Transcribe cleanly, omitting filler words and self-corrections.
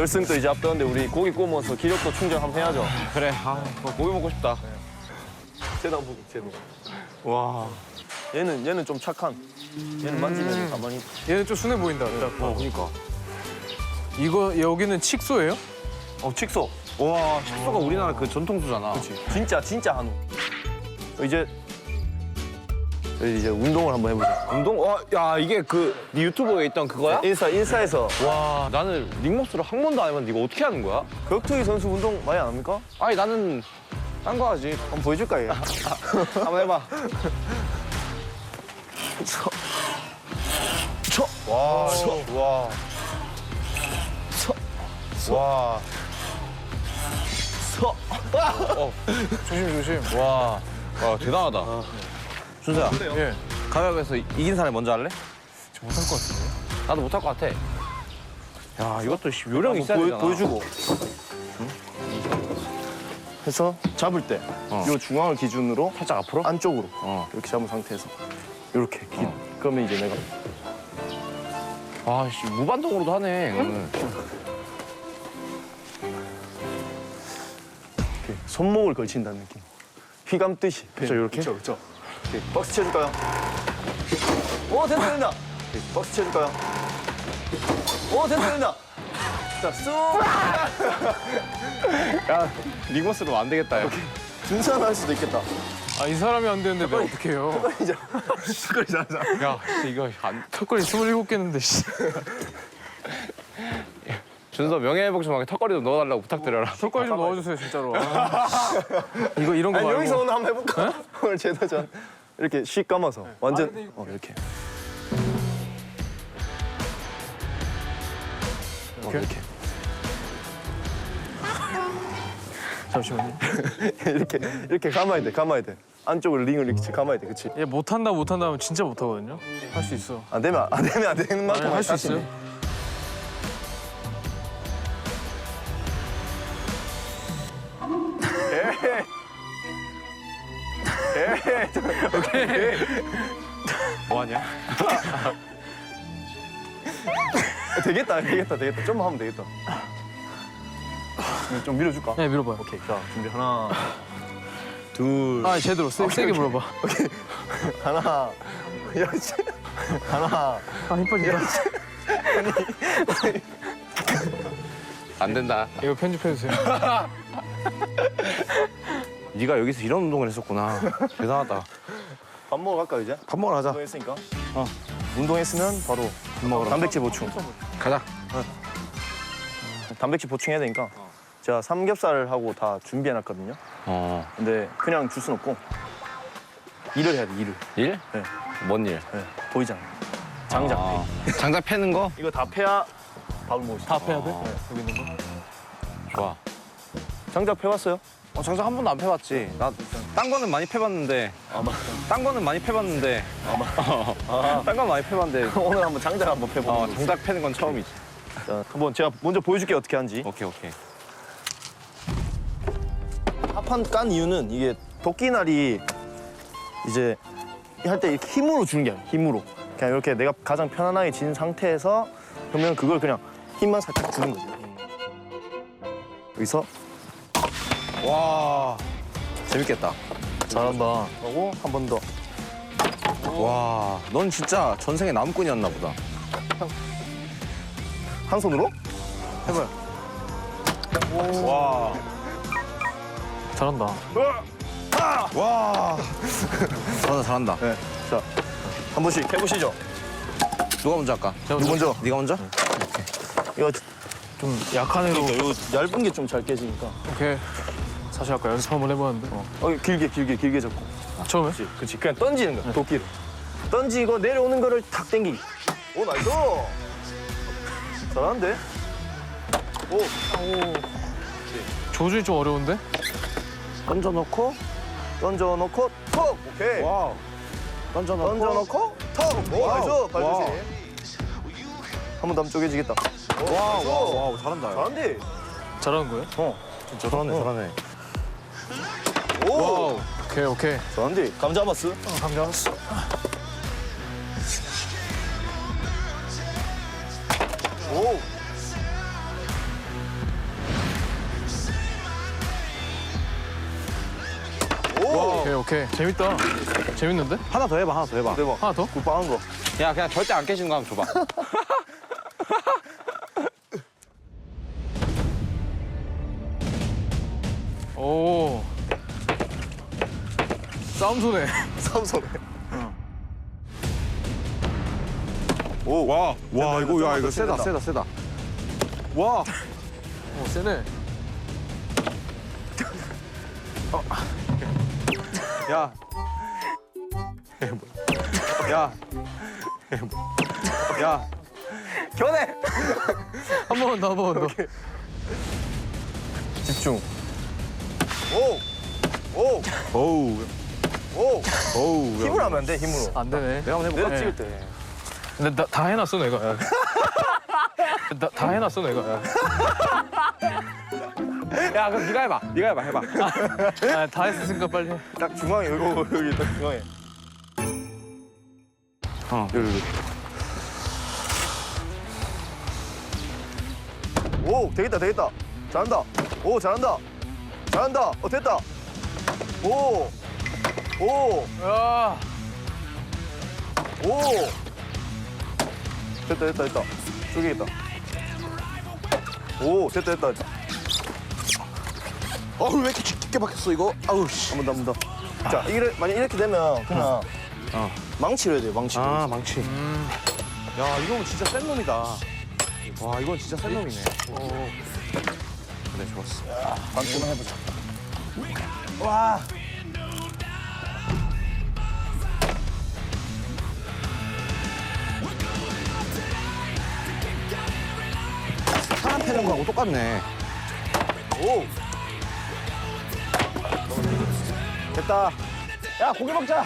결승도 이제 앞두는데 우리 고기 구우면서 기력도 충전 한번 해야죠. 그래. 아, 고기 먹고 싶다. 쟤도 한번 보기, 쟤도. 와. 얘는 좀 착한. 얘는 만지면 가만히. 얘는 좀 순해 보인다. 그러니까. 이거 여기는 칡소예요? 칙소. 와, 식소가 우리나라 그 전통수잖아. 진짜 한우. 이제 저희 이제 운동을 한번 해보자. 운동? 와, 야, 이게 네 유튜브에 있던 그거야? 인스타에서 와, 나는 링머스를 한 번도 안 해봤는데 이거 어떻게 하는 거야? 격투기 선수 운동 많이 안 합니까? 아니, 나는 딴 거 하지. 한번 보여줄까, 얘? 한번 해봐. 와, 와. 와. 조심 조심. 와, 대단하다. 준서야, 예. 가위바위보에서 이긴 사람이 먼저 할래? 저 못할 것 같은데. 나도 못할 것 같아. 야, 이것도 요령 있어야 되잖아. 보여주고. 해서 잡을 때, 요 중앙을 기준으로 살짝 앞으로? 안쪽으로 이렇게 잡은 상태에서 이렇게. 그러면 이제 내가 아, 씨, 무반동으로도 하네. 오늘. 이렇게 손목을 걸친다는 느낌. 휘감듯이. 그쵸, 이렇게? 그렇죠. 박스 쳐줄까요? 오, 된다. 박스 쳐줄까요? 오, 된다. 자, 쑥. 야, 링머스로 안 되겠다. 야. 준선 할 수도 있겠다. 아, 이 사람이 안 되는데 내가 어떻게 해요? 이제 스컬이 잘하자. 야, 이거 안. 턱걸이 27개는데 씨. 준서 명예회복심하게 턱걸이 좀 넣어달라고 부탁드려라. 턱걸이 좀 넣어주세요 진짜로. 이거 이런 거 아니, 말고. 여기서 오늘 한번 해볼까? 오늘 제도전. 이렇게 씩 감아서. 완전. 이렇게. 이렇게. 잠시만요. 이렇게 감아야 돼. 안쪽으로 링을 이렇게 감아야 돼, 그치? 얘 못한다 하면 진짜 못하거든요. 할 수 있어. 안 되는 만큼 할 수 있어요. 뭐하냐? 되겠다. 좀만 하면 되겠다. 좀 밀어줄까? 네, 밀어봐요. 오케이, 자, 준비. 하나, 둘, 아, 제대로 세게 물어봐. 하나, 그렇지. 하나, 아, 힘 빠진다. 안 된다. 이거 편집해주세요. 네가 여기서 이런 운동을 했었구나. 대단하다. 밥 먹으러 갈까, 이제? 밥 먹으러 가자. 운동했으니까. 운동했으면 바로 밥 먹으러 단백질 보충. 가자. 단백질 보충해야 되니까. 제가 삼겹살하고 다 준비해놨거든요. 근데 그냥 줄 순 없고 일을 해야 돼, 일을. 일? 네. 뭔 일? 네, 보이잖아. 장작. 장작 패는 거? 이거 다 패야 밥을 먹을 수 있어. 다 빼야 돼? 네, 여기 있는 거. 좋아. 장작 패봤어요? 장작 한 번도 안 패봤지. 나 딴 거는 많이 패봤는데. 딴 거는 많이 패봤는데. 딴 건 많이 패봤는데. 오늘 한번 장작 한번 패보는 거. 장작 패는 건 처음이지. 자, 한번 제가 먼저 보여줄게요, 어떻게 하는지. 오케이, 오케이. 합판 깐 이유는 이게 도끼날이 이제 할 때 이렇게 힘으로 주는 게 아니야, 힘으로. 그냥 이렇게 내가 가장 편안하게 진 상태에서 그러면 그걸 그냥 힘만 살짝 주는 거지. 여기서 와, 재밌겠다. 잘한다 하고 한 번 더. 와, 넌 진짜 전생에 나무꾼이었나 보다. 한 손으로? 해봐요. 와, 잘한다. 와. 잘한다. 네. 자, 한 번씩 해보시죠. 누가 먼저 할까? 누구 먼저? 네가 먼저? 이거 좀 약한 애로. 이거 얇은 게 좀 잘 깨지니까. 오케이. 사실 아까 연습 한번 해봤는데. 길게 잡고. 처음에? 그렇지. 그냥 던지는 거야, 도끼를. 던지고 내려오는 거를 탁 당기기. 오, 나이스! 잘하는데? 오. 조준이 좀 어려운데? 던져놓고, 톡! 오케이. 와우. 던져놓고, 톡! 오, 와우. 나이스! 발 와우. 조심. 한 번 더 하면 쪼개지겠다. 오, 나이스. 와우, 잘한다. 잘한데? 잘하는 거예요? 진짜 잘하네. 오! 오케이. 잘한데? 감 잡았어? 감 잡았어. 오! 오케이 오케이 재밌다. 재밌는데? 하나 더 해봐, 하나 더 해봐. 대박. 하나 더? 굿빵한 거. 야, 그냥 절대 안 깨지는 거 한번 줘봐. 오. 싸움 소네. 삼성에. 오, 와, 이거, 야, 이거 세다, 세다, 세다. 와, 오 세네. 야. 야. 야. 견해. 한 번만 더, 한 번만 더. 집중. 오. 오. 어우, 오. 어우. 힘으로 하면 안 돼, 힘으로. 안 되네. 내가 한번 해볼까? 내가 찍을 때. 근데 다 해놨어 내가. 다 해놨어 내가. 야, 그럼 네가 해봐. 네가 해봐, 해봐. 아, 다 했으니까 빨리 해. 딱 중앙에, 여기 딱 중앙에. 여기. 오, 되겠다, 되겠다. 잘한다. 오, 잘한다. 잘한다. 됐다. 오. 오. 야. 오. 됐다, 됐다, 됐다. 쪼개겠다. 오, 됐다, 됐다, 됐다. 어우, 왜 이렇게 깊게 박혔어, 이거? 아우, 씨. 한 번 더, 한 번 더. 자, 만약 이렇게 되면 그냥 망치로 해야 돼요, 망치로. 아, 망치. 야, 이건 진짜 센 놈이다. 와, 이건 진짜 센 놈이네. 그래, 좋았어. 반대만 해보자. 와. 사람 패는 거하고 똑같네. 오. 됐다. 야, 고기 먹자.